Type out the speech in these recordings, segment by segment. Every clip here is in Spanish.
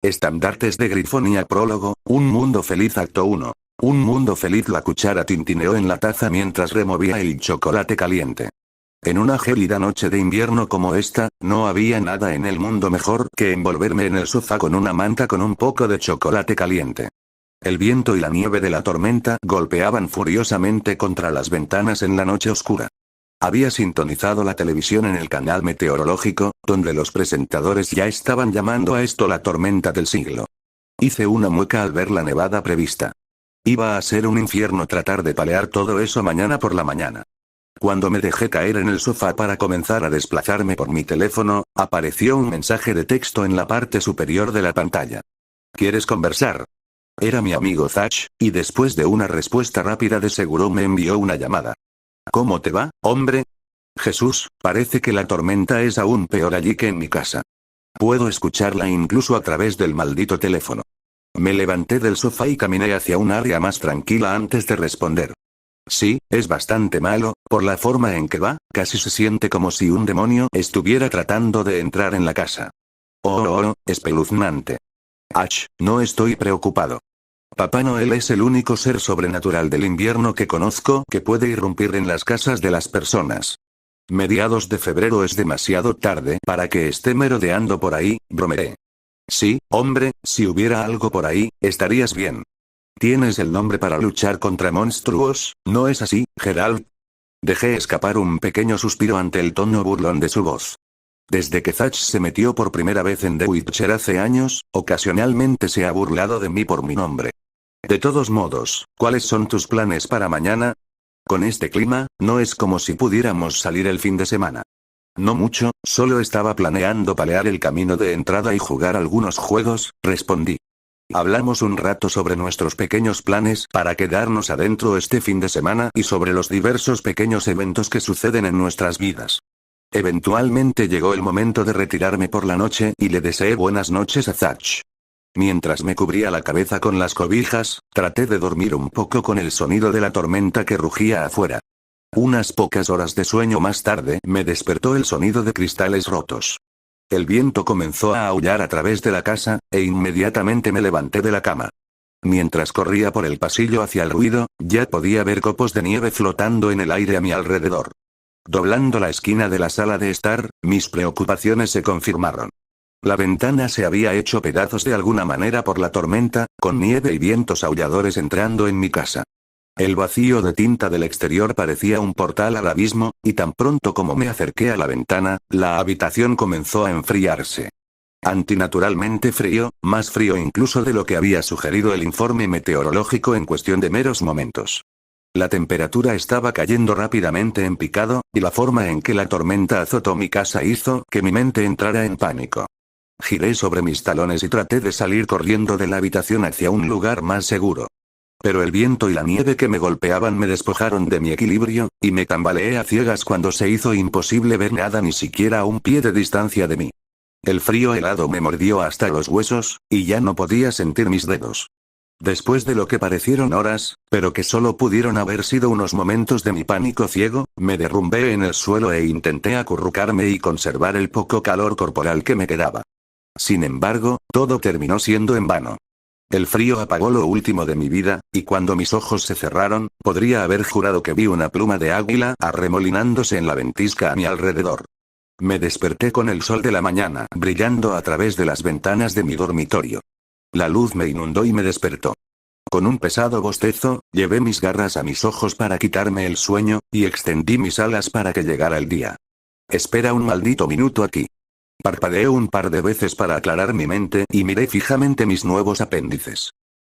Estandartes de Grifonia prólogo, Un mundo feliz acto 1. Un mundo feliz. La cuchara tintineó en la taza mientras removía el chocolate caliente. En una gélida noche de invierno como esta, no había nada en el mundo mejor que envolverme en el sofá con una manta con un poco de chocolate caliente. El viento y la nieve de la tormenta golpeaban furiosamente contra las ventanas en la noche oscura. Había sintonizado la televisión en el canal meteorológico, donde los presentadores ya estaban llamando a esto la tormenta del siglo. Hice una mueca al ver la nevada prevista. Iba a ser un infierno tratar de palear todo eso mañana por la mañana. Cuando me dejé caer en el sofá para comenzar a desplazarme por mi teléfono, apareció un mensaje de texto en la parte superior de la pantalla. ¿Quieres conversar? Era mi amigo Zach, y después de una respuesta rápida de seguro me envió una llamada. ¿Cómo te va, hombre? Jesús, parece que la tormenta es aún peor allí que en mi casa. Puedo escucharla incluso a través del maldito teléfono. Me levanté del sofá y caminé hacia un área más tranquila antes de responder. Sí, es bastante malo, por la forma en que va, casi se siente como si un demonio estuviera tratando de entrar en la casa. Oh, espeluznante. Ach, no estoy preocupado. Papá Noel es el único ser sobrenatural del invierno que conozco que puede irrumpir en las casas de las personas. Mediados de febrero es demasiado tarde para que esté merodeando por ahí, bromeé. Sí, hombre, si hubiera algo por ahí, estarías bien. Tienes el nombre para luchar contra monstruos, ¿no es así, Geralt? Dejé escapar un pequeño suspiro ante el tono burlón de su voz. Desde que Zach se metió por primera vez en The Witcher hace años, ocasionalmente se ha burlado de mí por mi nombre. De todos modos, ¿cuáles son tus planes para mañana? Con este clima, no es como si pudiéramos salir el fin de semana. No mucho, solo estaba planeando palear el camino de entrada y jugar algunos juegos, respondí. Hablamos un rato sobre nuestros pequeños planes para quedarnos adentro este fin de semana y sobre los diversos pequeños eventos que suceden en nuestras vidas. Eventualmente llegó el momento de retirarme por la noche y le deseé buenas noches a Zach. Mientras me cubría la cabeza con las cobijas, traté de dormir un poco con el sonido de la tormenta que rugía afuera. Unas pocas horas de sueño más tarde me despertó el sonido de cristales rotos. El viento comenzó a aullar a través de la casa, e inmediatamente me levanté de la cama. Mientras corría por el pasillo hacia el ruido, ya podía ver copos de nieve flotando en el aire a mi alrededor. Doblando la esquina de la sala de estar, mis preocupaciones se confirmaron. La ventana se había hecho pedazos de alguna manera por la tormenta, con nieve y vientos aulladores entrando en mi casa. El vacío de tinta del exterior parecía un portal al abismo, y tan pronto como me acerqué a la ventana, la habitación comenzó a enfriarse. Antinaturalmente frío, más frío incluso de lo que había sugerido el informe meteorológico en cuestión de meros momentos. La temperatura estaba cayendo rápidamente en picado, y la forma en que la tormenta azotó mi casa hizo que mi mente entrara en pánico. Giré sobre mis talones y traté de salir corriendo de la habitación hacia un lugar más seguro. Pero el viento y la nieve que me golpeaban me despojaron de mi equilibrio, y me tambaleé a ciegas cuando se hizo imposible ver nada ni siquiera a un pie de distancia de mí. El frío helado me mordió hasta los huesos, y ya no podía sentir mis dedos. Después de lo que parecieron horas, pero que solo pudieron haber sido unos momentos de mi pánico ciego, me derrumbé en el suelo e intenté acurrucarme y conservar el poco calor corporal que me quedaba. Sin embargo, todo terminó siendo en vano. El frío apagó lo último de mi vida, y cuando mis ojos se cerraron, podría haber jurado que vi una pluma de águila arremolinándose en la ventisca a mi alrededor. Me desperté con el sol de la mañana brillando a través de las ventanas de mi dormitorio. La luz me inundó y me despertó. Con un pesado bostezo, llevé mis garras a mis ojos para quitarme el sueño, y extendí mis alas para que llegara el día. Espera un maldito minuto aquí. Parpadeé un par de veces para aclarar mi mente y miré fijamente mis nuevos apéndices.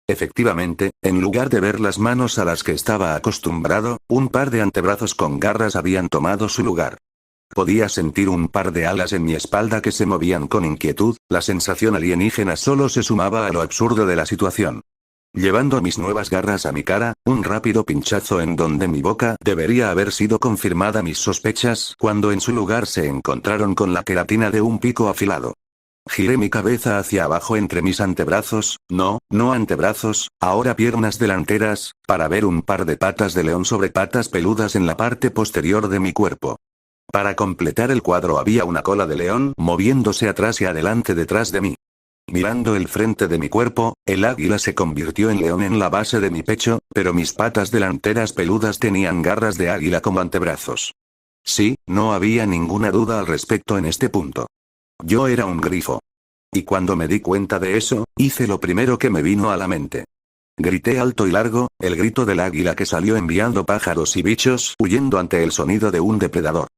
Efectivamente, en lugar de ver las manos a las que estaba acostumbrado, un par de antebrazos con garras habían tomado su lugar. Podía sentir un par de alas en mi espalda que se movían con inquietud, la sensación alienígena solo se sumaba a lo absurdo de la situación. Llevando mis nuevas garras a mi cara, un rápido pinchazo en donde mi boca debería haber sido confirmada mis sospechas cuando en su lugar se encontraron con la queratina de un pico afilado. Giré mi cabeza hacia abajo entre mis antebrazos, no antebrazos, ahora piernas delanteras, para ver un par de patas de león sobre patas peludas en la parte posterior de mi cuerpo. Para completar el cuadro había una cola de león moviéndose atrás y adelante detrás de mí. Mirando el frente de mi cuerpo, el águila se convirtió en león en la base de mi pecho, pero mis patas delanteras peludas tenían garras de águila como antebrazos. Sí, no había ninguna duda al respecto en este punto. Yo era un grifo. Y cuando me di cuenta de eso, hice lo primero que me vino a la mente. Grité alto y largo, el grito del águila que salió enviando pájaros y bichos huyendo ante el sonido de un depredador.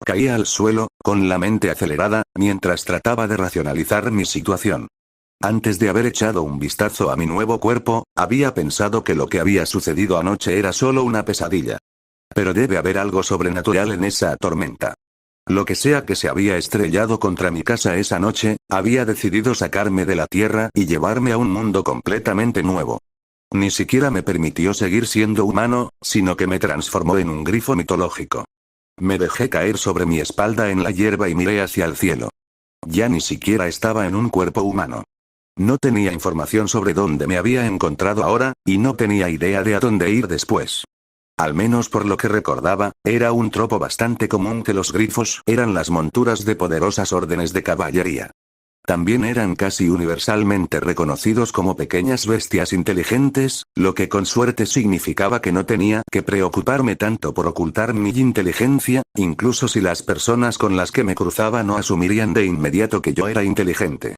Caí al suelo, con la mente acelerada, mientras trataba de racionalizar mi situación. Antes de haber echado un vistazo a mi nuevo cuerpo, había pensado que lo que había sucedido anoche era solo una pesadilla. Pero debe haber algo sobrenatural en esa tormenta. Lo que sea que se había estrellado contra mi casa esa noche, había decidido sacarme de la tierra y llevarme a un mundo completamente nuevo. Ni siquiera me permitió seguir siendo humano, sino que me transformó en un grifo mitológico. Me dejé caer sobre mi espalda en la hierba y miré hacia el cielo. Ya ni siquiera estaba en un cuerpo humano. No tenía información sobre dónde me había encontrado ahora, y no tenía idea de a dónde ir después. Al menos por lo que recordaba, era un tropo bastante común que los grifos eran las monturas de poderosas órdenes de caballería. También eran casi universalmente reconocidos como pequeñas bestias inteligentes, lo que con suerte significaba que no tenía que preocuparme tanto por ocultar mi inteligencia, incluso si las personas con las que me cruzaba no asumirían de inmediato que yo era inteligente.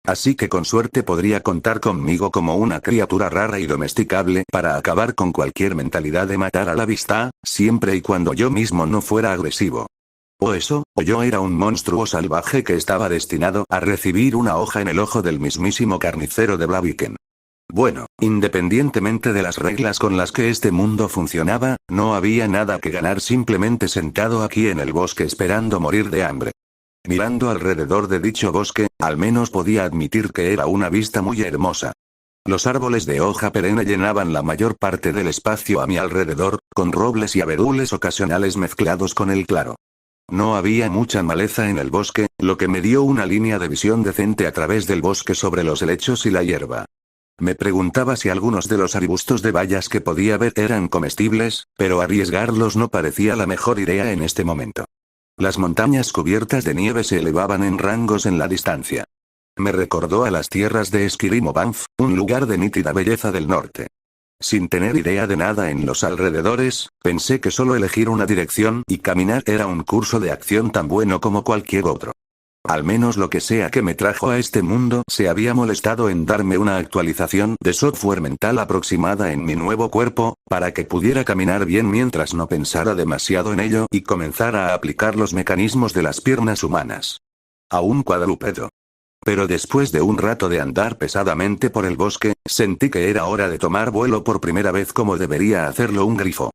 Así que con suerte podría contar conmigo como una criatura rara y domesticable para acabar con cualquier mentalidad de matar a la vista, siempre y cuando yo mismo no fuera agresivo. O eso, o yo era un monstruo salvaje que estaba destinado a recibir una hoja en el ojo del mismísimo carnicero de Blaviken. Bueno, independientemente de las reglas con las que este mundo funcionaba, no había nada que ganar simplemente sentado aquí en el bosque esperando morir de hambre. Mirando alrededor de dicho bosque, al menos podía admitir que era una vista muy hermosa. Los árboles de hoja perenne llenaban la mayor parte del espacio a mi alrededor, con robles y abedules ocasionales mezclados con el claro. No había mucha maleza en el bosque, lo que me dio una línea de visión decente a través del bosque sobre los helechos y la hierba. Me preguntaba si algunos de los arbustos de bayas que podía ver eran comestibles, pero arriesgarlos no parecía la mejor idea en este momento. Las montañas cubiertas de nieve se elevaban en rangos en la distancia. Me recordó a las tierras de Esquilimo Banff, un lugar de nítida belleza del norte. Sin tener idea de nada en los alrededores, pensé que solo elegir una dirección y caminar era un curso de acción tan bueno como cualquier otro. Al menos lo que sea que me trajo a este mundo se había molestado en darme una actualización de software mental aproximada en mi nuevo cuerpo, para que pudiera caminar bien mientras no pensara demasiado en ello y comenzara a aplicar los mecanismos de las piernas humanas. A un cuadrúpedo. Pero después de un rato de andar pesadamente por el bosque, sentí que era hora de tomar vuelo por primera vez como debería hacerlo un grifo.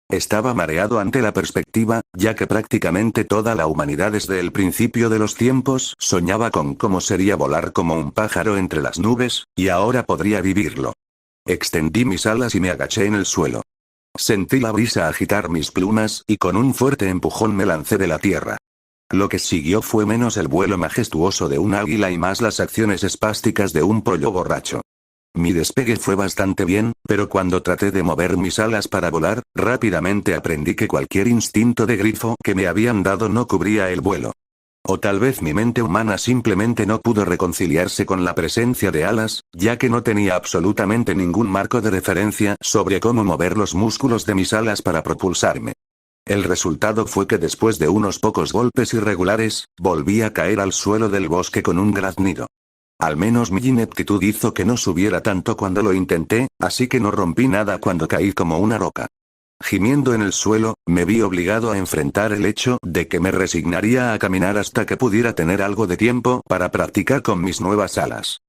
Estaba mareado ante la perspectiva, ya que prácticamente toda la humanidad desde el principio de los tiempos soñaba con cómo sería volar como un pájaro entre las nubes, y ahora podría vivirlo. Extendí mis alas y me agaché en el suelo. Sentí la brisa agitar mis plumas y con un fuerte empujón me lancé de la tierra. Lo que siguió fue menos el vuelo majestuoso de un águila y más las acciones espásticas de un pollo borracho. Mi despegue fue bastante bien, pero cuando traté de mover mis alas para volar, rápidamente aprendí que cualquier instinto de grifo que me habían dado no cubría el vuelo. O tal vez mi mente humana simplemente no pudo reconciliarse con la presencia de alas, ya que no tenía absolutamente ningún marco de referencia sobre cómo mover los músculos de mis alas para propulsarme. El resultado fue que después de unos pocos golpes irregulares, volví a caer al suelo del bosque con un graznido. Al menos mi ineptitud hizo que no subiera tanto cuando lo intenté, así que no rompí nada cuando caí como una roca. Gimiendo en el suelo, me vi obligado a enfrentar el hecho de que me resignaría a caminar hasta que pudiera tener algo de tiempo para practicar con mis nuevas alas.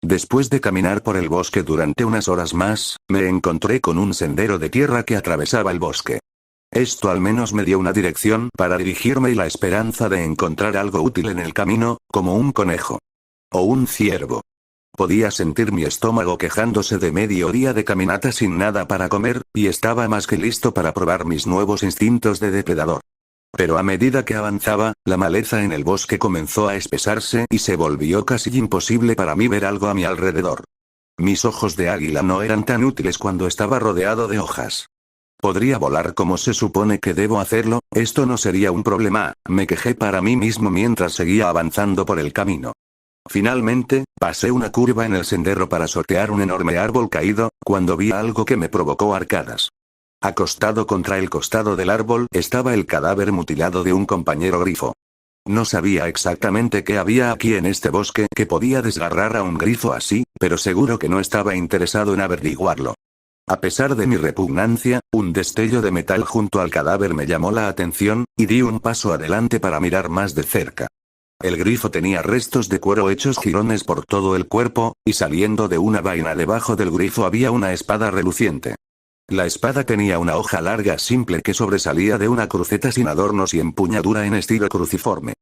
Después de caminar por el bosque durante unas horas más, me encontré con un sendero de tierra que atravesaba el bosque. Esto al menos me dio una dirección para dirigirme y la esperanza de encontrar algo útil en el camino, como un conejo. O un ciervo. Podía sentir mi estómago quejándose de medio día de caminata sin nada para comer, y estaba más que listo para probar mis nuevos instintos de depredador. Pero a medida que avanzaba, la maleza en el bosque comenzó a espesarse y se volvió casi imposible para mí ver algo a mi alrededor. Mis ojos de águila no eran tan útiles cuando estaba rodeado de hojas. ¿Podría volar como se supone que debo hacerlo? Esto no sería un problema, me quejé para mí mismo mientras seguía avanzando por el camino. Finalmente, pasé una curva en el sendero para sortear un enorme árbol caído, cuando vi algo que me provocó arcadas. Acostado contra el costado del árbol estaba el cadáver mutilado de un compañero grifo. No sabía exactamente qué había aquí en este bosque que podía desgarrar a un grifo así, pero seguro que no estaba interesado en averiguarlo. A pesar de mi repugnancia, un destello de metal junto al cadáver me llamó la atención, y di un paso adelante para mirar más de cerca. El grifo tenía restos de cuero hechos jirones por todo el cuerpo, y saliendo de una vaina debajo del grifo había una espada reluciente. La espada tenía una hoja larga simple que sobresalía de una cruceta sin adornos y empuñadura en estilo cruciforme.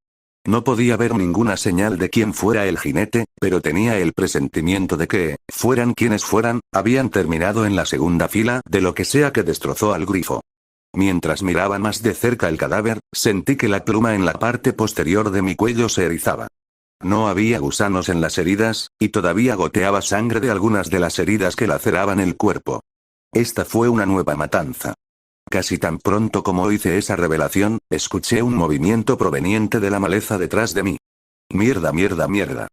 No podía ver ninguna señal de quién fuera el jinete, pero tenía el presentimiento de que, fueran quienes fueran, habían terminado en la segunda fila de lo que sea que destrozó al grifo. Mientras miraba más de cerca el cadáver, sentí que la pluma en la parte posterior de mi cuello se erizaba. No había gusanos en las heridas, y todavía goteaba sangre de algunas de las heridas que laceraban el cuerpo. Esta fue una nueva matanza. Casi tan pronto como hice esa revelación, escuché un movimiento proveniente de la maleza detrás de mí. Mierda, mierda, mierda.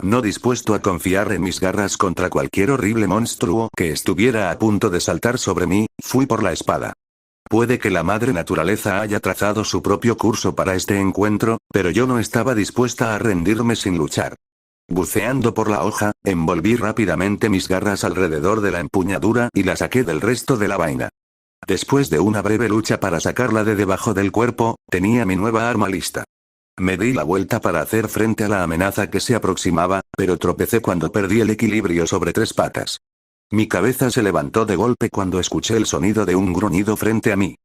No dispuesto a confiar en mis garras contra cualquier horrible monstruo que estuviera a punto de saltar sobre mí, fui por la espada. Puede que la madre naturaleza haya trazado su propio curso para este encuentro, pero yo no estaba dispuesta a rendirme sin luchar. Buceando por la hoja, envolví rápidamente mis garras alrededor de la empuñadura y la saqué del resto de la vaina. Después de una breve lucha para sacarla de debajo del cuerpo, tenía mi nueva arma lista. Me di la vuelta para hacer frente a la amenaza que se aproximaba, pero tropecé cuando perdí el equilibrio sobre tres patas. Mi cabeza se levantó de golpe cuando escuché el sonido de un gruñido frente a mí.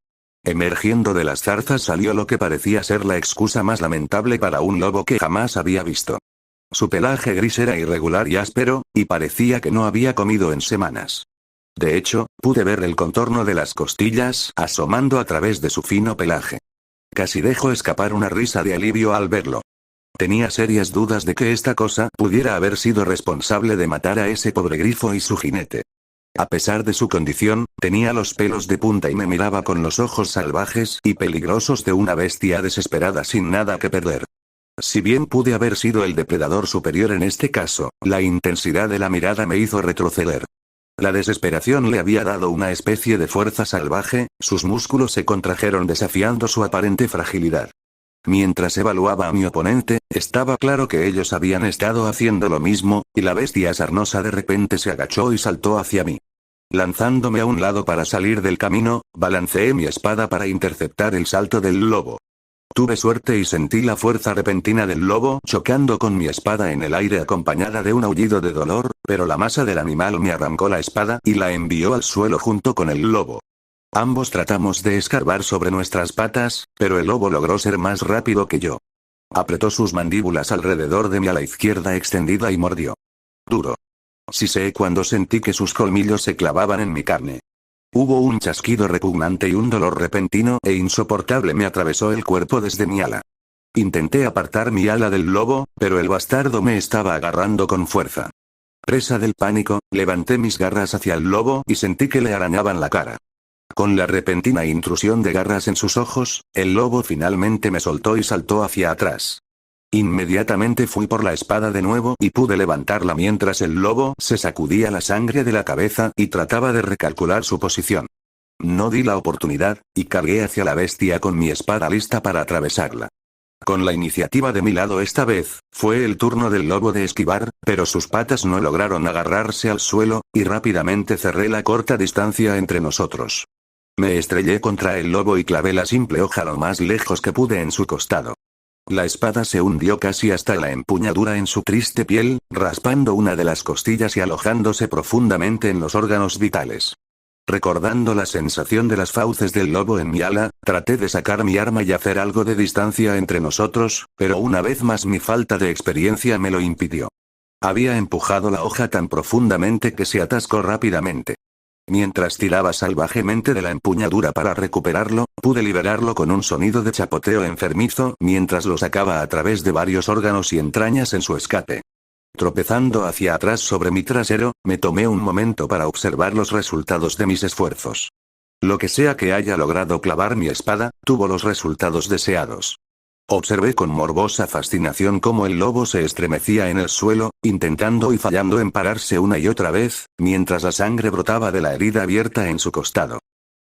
Emergiendo de las zarzas salió lo que parecía ser la excusa más lamentable para un lobo que jamás había visto. Su pelaje gris era irregular y áspero, y parecía que no había comido en semanas. De hecho, pude ver el contorno de las costillas asomando a través de su fino pelaje. Casi dejó escapar una risa de alivio al verlo. Tenía serias dudas de que esta cosa pudiera haber sido responsable de matar a ese pobre grifo y su jinete. A pesar de su condición, tenía los pelos de punta y me miraba con los ojos salvajes y peligrosos de una bestia desesperada sin nada que perder. Si bien pude haber sido el depredador superior en este caso, la intensidad de la mirada me hizo retroceder. La desesperación le había dado una especie de fuerza salvaje, sus músculos se contrajeron desafiando su aparente fragilidad. Mientras evaluaba a mi oponente, estaba claro que ellos habían estado haciendo lo mismo, y la bestia sarnosa de repente se agachó y saltó hacia mí. Lanzándome a un lado para salir del camino, balanceé mi espada para interceptar el salto del lobo. Tuve suerte y sentí la fuerza repentina del lobo chocando con mi espada en el aire acompañada de un aullido de dolor, pero la masa del animal me arrancó la espada y la envió al suelo junto con el lobo. Ambos tratamos de escarbar sobre nuestras patas, pero el lobo logró ser más rápido que yo. Apretó sus mandíbulas alrededor de mi ala izquierda extendida y mordió. Duro. Siseé cuando sentí que sus colmillos se clavaban en mi carne. Hubo un chasquido repugnante y un dolor repentino e insoportable me atravesó el cuerpo desde mi ala. Intenté apartar mi ala del lobo, pero el bastardo me estaba agarrando con fuerza. Presa del pánico, levanté mis garras hacia el lobo y sentí que le arañaban la cara. Con la repentina intrusión de garras en sus ojos, el lobo finalmente me soltó y saltó hacia atrás. Inmediatamente fui por la espada de nuevo y pude levantarla mientras el lobo se sacudía la sangre de la cabeza y trataba de recalcular su posición. No di la oportunidad, y cargué hacia la bestia con mi espada lista para atravesarla. Con la iniciativa de mi lado esta vez, fue el turno del lobo de esquivar, pero sus patas no lograron agarrarse al suelo, y rápidamente cerré la corta distancia entre nosotros. Me estrellé contra el lobo y clavé la simple hoja lo más lejos que pude en su costado. La espada se hundió casi hasta la empuñadura en su triste piel, raspando una de las costillas y alojándose profundamente en los órganos vitales. Recordando la sensación de las fauces del lobo en mi ala, traté de sacar mi arma y hacer algo de distancia entre nosotros, pero una vez más mi falta de experiencia me lo impidió. Había empujado la hoja tan profundamente que se atascó rápidamente. Mientras tiraba salvajemente de la empuñadura para recuperarlo, pude liberarlo con un sonido de chapoteo enfermizo mientras lo sacaba a través de varios órganos y entrañas en su escape. Tropezando hacia atrás sobre mi trasero, me tomé un momento para observar los resultados de mis esfuerzos. Lo que sea que haya logrado clavar mi espada, tuvo los resultados deseados. Observé con morbosa fascinación cómo el lobo se estremecía en el suelo, intentando y fallando en pararse una y otra vez, mientras la sangre brotaba de la herida abierta en su costado.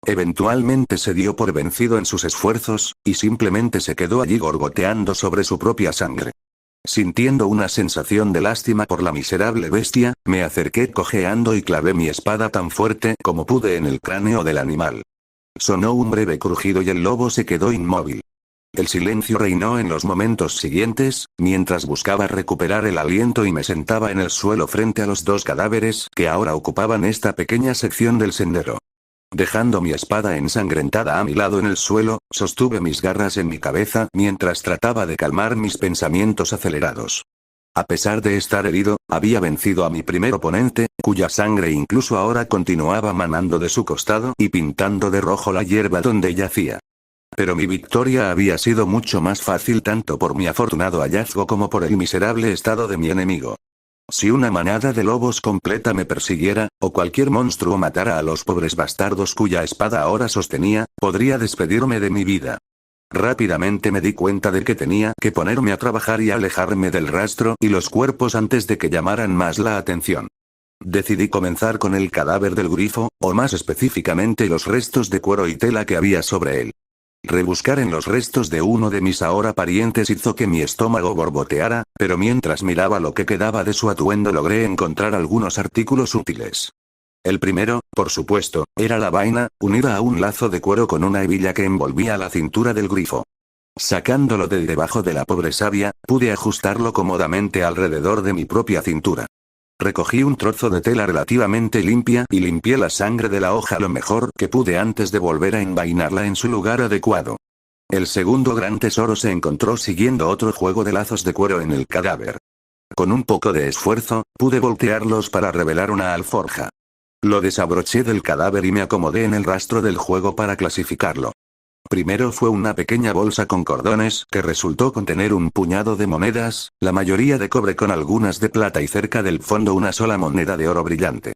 Eventualmente se dio por vencido en sus esfuerzos, y simplemente se quedó allí gorgoteando sobre su propia sangre. Sintiendo una sensación de lástima por la miserable bestia, me acerqué cojeando y clavé mi espada tan fuerte como pude en el cráneo del animal. Sonó un breve crujido y el lobo se quedó inmóvil. El silencio reinó en los momentos siguientes, mientras buscaba recuperar el aliento y me sentaba en el suelo frente a los dos cadáveres que ahora ocupaban esta pequeña sección del sendero. Dejando mi espada ensangrentada a mi lado en el suelo, sostuve mis garras en mi cabeza mientras trataba de calmar mis pensamientos acelerados. A pesar de estar herido, había vencido a mi primer oponente, cuya sangre incluso ahora continuaba manando de su costado y pintando de rojo la hierba donde yacía. Pero mi victoria había sido mucho más fácil tanto por mi afortunado hallazgo como por el miserable estado de mi enemigo. Si una manada de lobos completa me persiguiera, o cualquier monstruo matara a los pobres bastardos cuya espada ahora sostenía, podría despedirme de mi vida. Rápidamente me di cuenta de que tenía que ponerme a trabajar y alejarme del rastro y los cuerpos antes de que llamaran más la atención. Decidí comenzar con el cadáver del grifo, o más específicamente los restos de cuero y tela que había sobre él. Rebuscar en los restos de uno de mis ahora parientes hizo que mi estómago borboteara, pero mientras miraba lo que quedaba de su atuendo logré encontrar algunos artículos útiles. El primero, por supuesto, era la vaina, unida a un lazo de cuero con una hebilla que envolvía la cintura del grifo. Sacándolo de debajo de la pobre savia, pude ajustarlo cómodamente alrededor de mi propia cintura. Recogí un trozo de tela relativamente limpia y limpié la sangre de la hoja lo mejor que pude antes de volver a envainarla en su lugar adecuado. El segundo gran tesoro se encontró siguiendo otro juego de lazos de cuero en el cadáver. Con un poco de esfuerzo, pude voltearlos para revelar una alforja. Lo desabroché del cadáver y me acomodé en el rastro del juego para clasificarlo. Primero fue una pequeña bolsa con cordones que resultó contener un puñado de monedas, la mayoría de cobre con algunas de plata y cerca del fondo una sola moneda de oro brillante.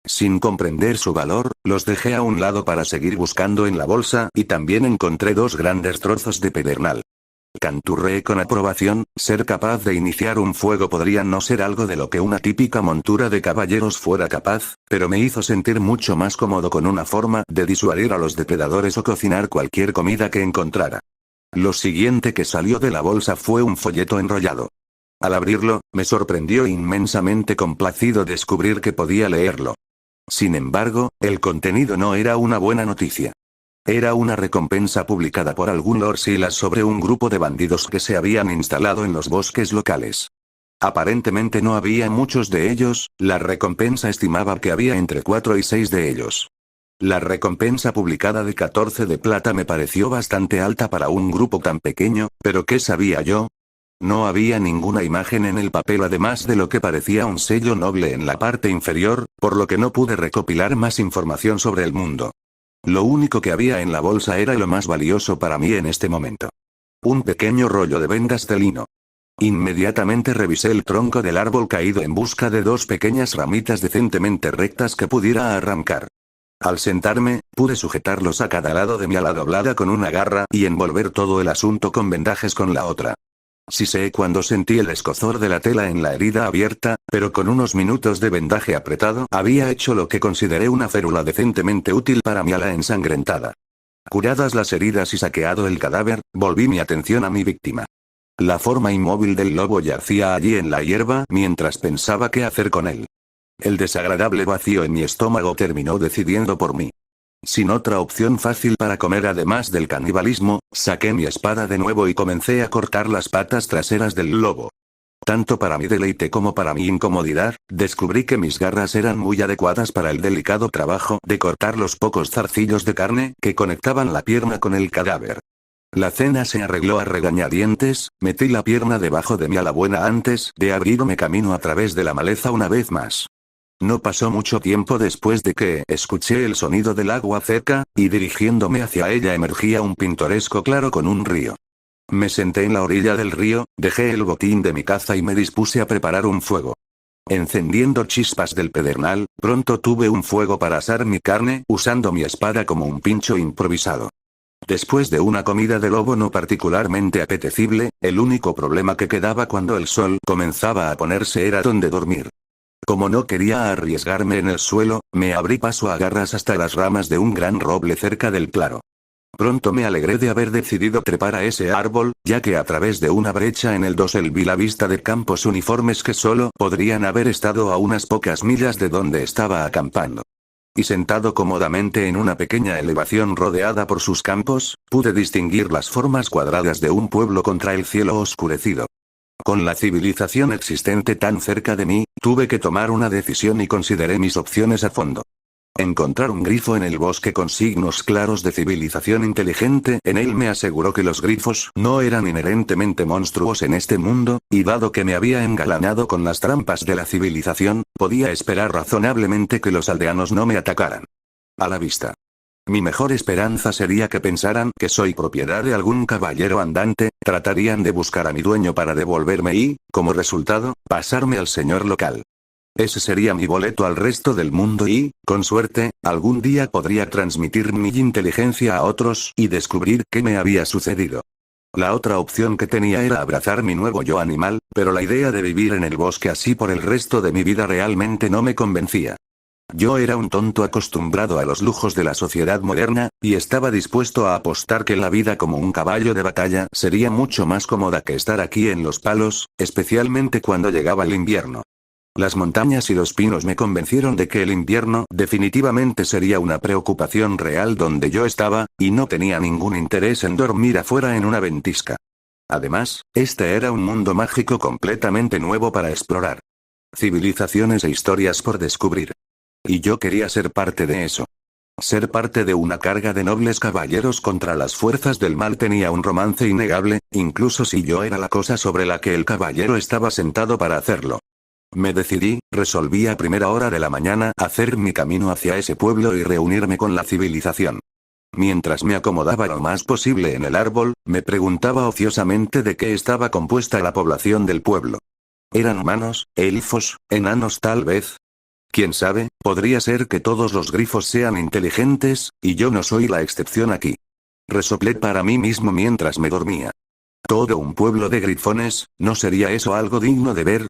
Sin comprender su valor, los dejé a un lado para seguir buscando en la bolsa y también encontré dos grandes trozos de pedernal. Canturré con aprobación, ser capaz de iniciar un fuego podría no ser algo de lo que una típica montura de caballeros fuera capaz, pero me hizo sentir mucho más cómodo con una forma de disuadir a los depredadores o cocinar cualquier comida que encontrara. Lo siguiente que salió de la bolsa fue un folleto enrollado. Al abrirlo, me sorprendió inmensamente complacido descubrir que podía leerlo. Sin embargo, el contenido no era una buena noticia. Era una recompensa publicada por algún Lord Silas sobre un grupo de bandidos que se habían instalado en los bosques locales. Aparentemente no había muchos de ellos, la recompensa estimaba que había entre 4 y 6 de ellos. La recompensa publicada de 14 de plata me pareció bastante alta para un grupo tan pequeño, pero ¿qué sabía yo? No había ninguna imagen en el papel además de lo que parecía un sello noble en la parte inferior, por lo que no pude recopilar más información sobre el mundo. Lo único que había en la bolsa era lo más valioso para mí en este momento. Un pequeño rollo de vendas de lino. Inmediatamente revisé el tronco del árbol caído en busca de dos pequeñas ramitas decentemente rectas que pudiera arrancar. Al sentarme, pude sujetarlos a cada lado de mi ala doblada con una garra y envolver todo el asunto con vendajes con la otra. Sí sé cuando sentí el escozor de la tela en la herida abierta, pero con unos minutos de vendaje apretado había hecho lo que consideré una férula decentemente útil para mi ala ensangrentada. Curadas las heridas y saqueado el cadáver, volví mi atención a mi víctima. La forma inmóvil del lobo yacía allí en la hierba mientras pensaba qué hacer con él. El desagradable vacío en mi estómago terminó decidiendo por mí. Sin otra opción fácil para comer además del canibalismo, saqué mi espada de nuevo y comencé a cortar las patas traseras del lobo. Tanto para mi deleite como para mi incomodidad, descubrí que mis garras eran muy adecuadas para el delicado trabajo de cortar los pocos zarcillos de carne que conectaban la pierna con el cadáver. La cena se arregló a regañadientes, metí la pierna debajo de mi ala buena antes de abrirme camino a través de la maleza una vez más. No pasó mucho tiempo después de que escuché el sonido del agua cerca, y dirigiéndome hacia ella emergía un pintoresco claro con un río. Me senté en la orilla del río, dejé el botín de mi caza y me dispuse a preparar un fuego. Encendiendo chispas del pedernal, pronto tuve un fuego para asar mi carne usando mi espada como un pincho improvisado. Después de una comida de lobo no particularmente apetecible, el único problema que quedaba cuando el sol comenzaba a ponerse era dónde dormir. Como no quería arriesgarme en el suelo, me abrí paso a garras hasta las ramas de un gran roble cerca del claro. Pronto me alegré de haber decidido trepar a ese árbol, ya que a través de una brecha en el dosel vi la vista de campos uniformes que solo podrían haber estado a unas pocas millas de donde estaba acampando. Y sentado cómodamente en una pequeña elevación rodeada por sus campos, pude distinguir las formas cuadradas de un pueblo contra el cielo oscurecido. Con la civilización existente tan cerca de mí, tuve que tomar una decisión y consideré mis opciones a fondo. Encontrar un grifo en el bosque con signos claros de civilización inteligente en él me aseguró que los grifos no eran inherentemente monstruos en este mundo, y dado que me había engalanado con las trampas de la civilización, podía esperar razonablemente que los aldeanos no me atacaran. A la vista. Mi mejor esperanza sería que pensaran que soy propiedad de algún caballero andante, tratarían de buscar a mi dueño para devolverme y, como resultado, pasarme al señor local. Ese sería mi boleto al resto del mundo y, con suerte, algún día podría transmitir mi inteligencia a otros y descubrir qué me había sucedido. La otra opción que tenía era abrazar mi nuevo yo animal, pero la idea de vivir en el bosque así por el resto de mi vida realmente no me convencía. Yo era un tonto acostumbrado a los lujos de la sociedad moderna, y estaba dispuesto a apostar que la vida como un caballo de batalla sería mucho más cómoda que estar aquí en los palos, especialmente cuando llegaba el invierno. Las montañas y los pinos me convencieron de que el invierno definitivamente sería una preocupación real donde yo estaba, y no tenía ningún interés en dormir afuera en una ventisca. Además, este era un mundo mágico completamente nuevo para explorar. Civilizaciones e historias por descubrir. Y yo quería ser parte de eso. Ser parte de una carga de nobles caballeros contra las fuerzas del mal tenía un romance innegable, incluso si yo era la cosa sobre la que el caballero estaba sentado para hacerlo. Me decidí, resolví a primera hora de la mañana hacer mi camino hacia ese pueblo y reunirme con la civilización. Mientras me acomodaba lo más posible en el árbol, me preguntaba ociosamente de qué estaba compuesta la población del pueblo. ¿Eran humanos, elfos, enanos tal vez? Quién sabe, podría ser que todos los grifos sean inteligentes, y yo no soy la excepción aquí. Resoplé para mí mismo mientras me dormía. ¿Todo un pueblo de grifones, no sería eso algo digno de ver?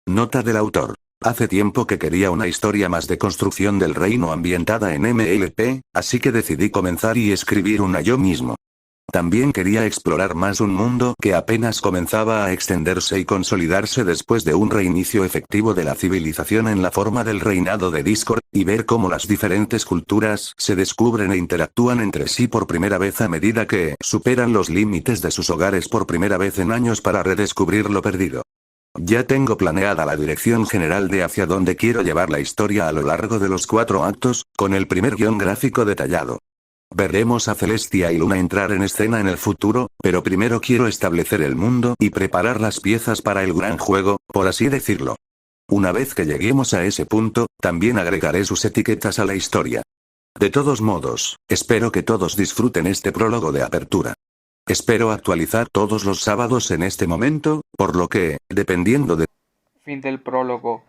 Nota del autor. Hace tiempo que quería una historia más de construcción del reino ambientada en MLP, así que decidí comenzar y escribir una yo mismo. También quería explorar más un mundo que apenas comenzaba a extenderse y consolidarse después de un reinicio efectivo de la civilización en la forma del reinado de Discord, y ver cómo las diferentes culturas se descubren e interactúan entre sí por primera vez a medida que superan los límites de sus hogares por primera vez en años para redescubrir lo perdido. Ya tengo planeada la dirección general de hacia dónde quiero llevar la historia a lo largo de los 4 actos, con el primer guión gráfico detallado. Veremos a Celestia y Luna entrar en escena en el futuro, pero primero quiero establecer el mundo y preparar las piezas para el gran juego, por así decirlo. Una vez que lleguemos a ese punto, también agregaré sus etiquetas a la historia. De todos modos, espero que todos disfruten este prólogo de apertura. Espero actualizar todos los sábados en este momento, por lo que, dependiendo de... Fin del prólogo.